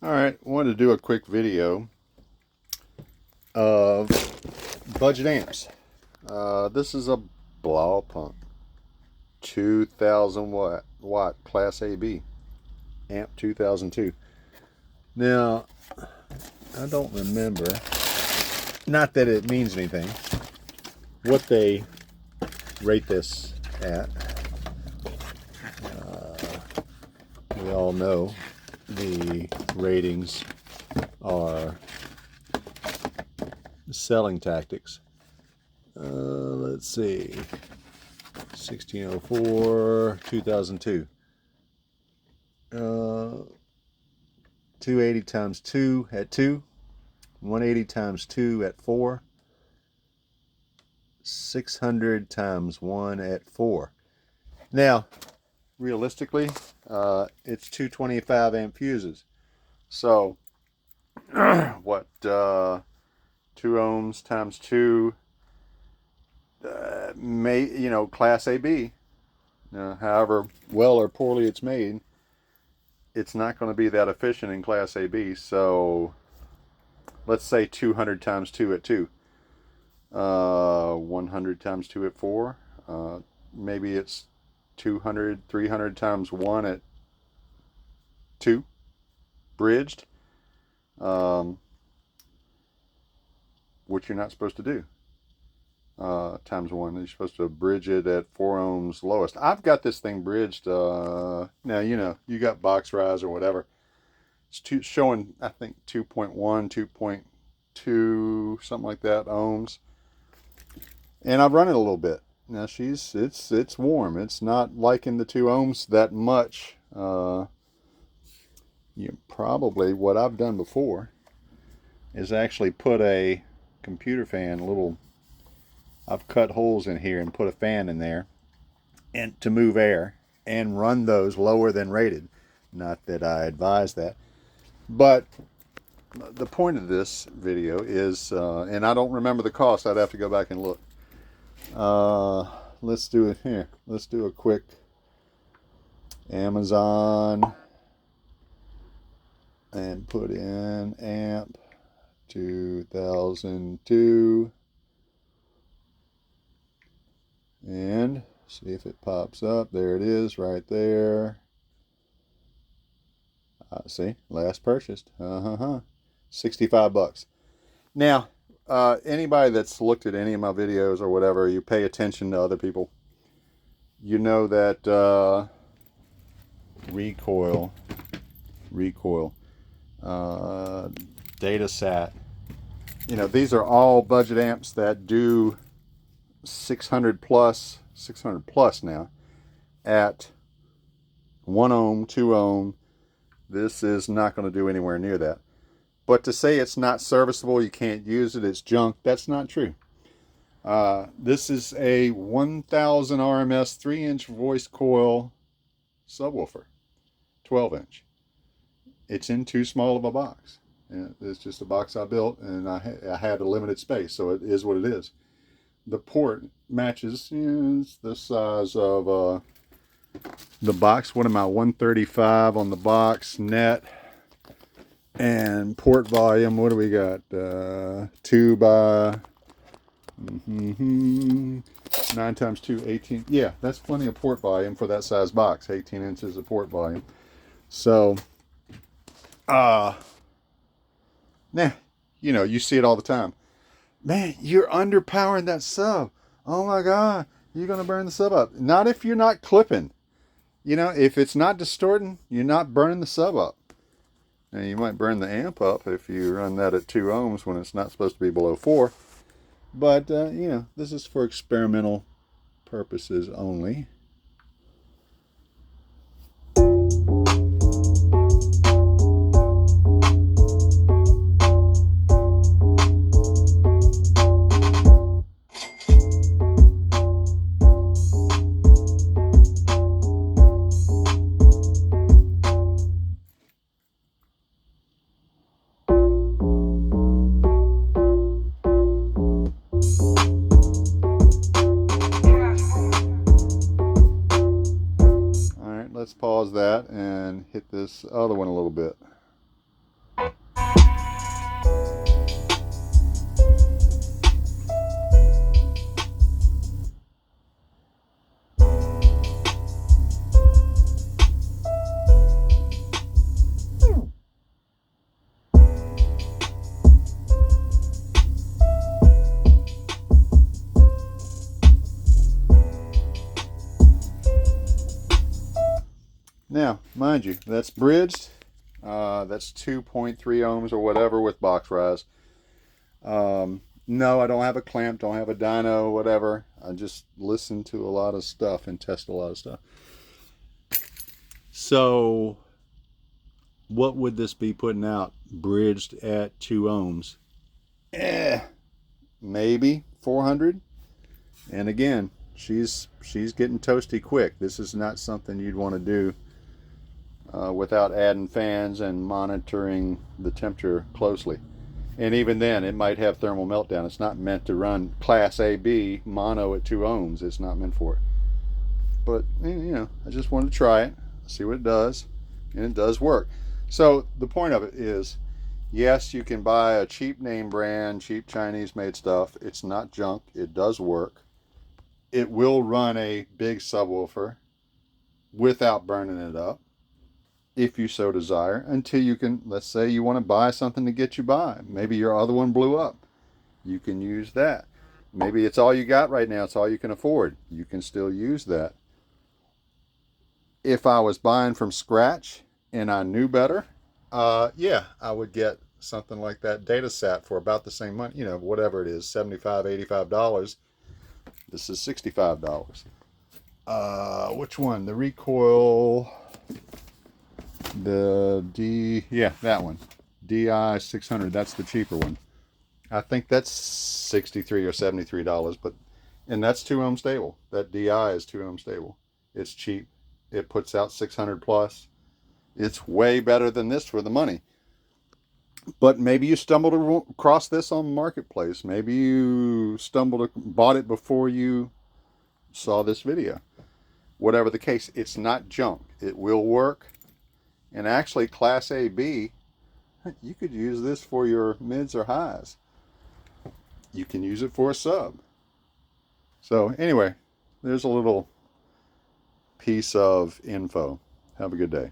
Alright, wanted to do a quick video of budget amps. This is a Blaupunkt 2000 watt Class AB amp 2002. Now, I don't remember, not that it means anything, what they rate this at. We all know the ratings are selling tactics. Let's see, 1604, 2002. 280 times 2 at 2, 180 times 2 at 4, 600 times 1 at 4. Now, realistically, it's 225 amp fuses. So, what, 2 ohms times 2, Class AB, however well or poorly it's made, it's not going to be that efficient in Class AB. So, let's say 200 times 2 at 2, 100 times 2 at 4, maybe it's 200, 300 times 1 at 2, bridged, which you're not supposed to do. Times 1, you're supposed to bridge it at 4 ohms lowest. I've got this thing bridged, now, you got box rise or whatever. It's showing, I think, 2.1, 2.2, something like that, ohms. And I've run it a little bit. Now it's warm. It's not liking the 2 ohms that much. Probably what I've done before is actually put a computer fan, I've cut holes in here and put a fan in there and to move air and run those lower than rated. Not that I advise that, but the point of this video is, and I don't remember the cost, I'd have to go back and look. Let's do it here. Let's do a quick Amazon and put in amp 2002 and see if it pops up. There it is right there. See, last purchased. 65 bucks. Now, anybody that's looked at any of my videos or whatever, you pay attention to other people, you know that recoil, data sat, these are all budget amps that do 600 plus now at 1 ohm, 2 ohm. This is not going to do anywhere near that. But to say it's not serviceable, you can't use it, it's junk, that's not true. This is a 1000 RMS 3-inch voice coil subwoofer, 12-inch. It's in too small of a box. It's just a box I built, and I had a limited space, so it is what it is. The port matches, it's the size of the box. What am I, 135 on the box net, and port volume, what do we got, 2 by 9 times 2, 18. Yeah, that's plenty of port volume for that size box. 18 inches of port volume. So nah, you see it all the time. Man, you're underpowering that sub. Oh my God, you're gonna burn the sub up. Not if you're not clipping. If it's not distorting, you're not burning the sub up. And you might burn the amp up if you run that at 2 ohms when it's not supposed to be below 4. But, this is for experimental purposes only. Let's pause that and hit this other one a little bit. mind you, that's bridged. That's 2.3 ohms or whatever with box rise. No, I don't have a clamp, don't have a dyno, whatever. I just listen to a lot of stuff and test a lot of stuff. So what would this be putting out bridged at 2 ohms? Maybe 400. And again, she's getting toasty quick. This is not something you'd want to do without adding fans and monitoring the temperature closely. And even then, it might have thermal meltdown. It's not meant to run Class AB mono at 2 ohms. It's not meant for it. But, you know, I just wanted to try it, see what it does, and it does work. So the point of it is, yes, you can buy a cheap name brand, cheap Chinese-made stuff. It's not junk. It does work. It will run a big subwoofer without burning it up, if you so desire, until you can, let's say you want to buy something to get you by. Maybe your other one blew up. You can use that. Maybe it's all you got right now. It's all you can afford. You can still use that. If I was buying from scratch and I knew better, yeah, I would get something like that data sat for about the same money, you know, whatever it is, $75, $85. This is $65. Which one? The recoil, yeah, that one. DI 600, that's the cheaper one. I think that's $63 or $73, and that's 2 ohm stable. That DI is 2 ohm stable. It's cheap. It puts out 600 plus. It's way better than this for the money. But maybe you stumbled across this on Marketplace. Maybe you bought it before you saw this video. Whatever the case, it's not junk. It will work. And actually, Class AB, you could use this for your mids or highs. You can use it for a sub. So anyway, there's a little piece of info. Have a good day.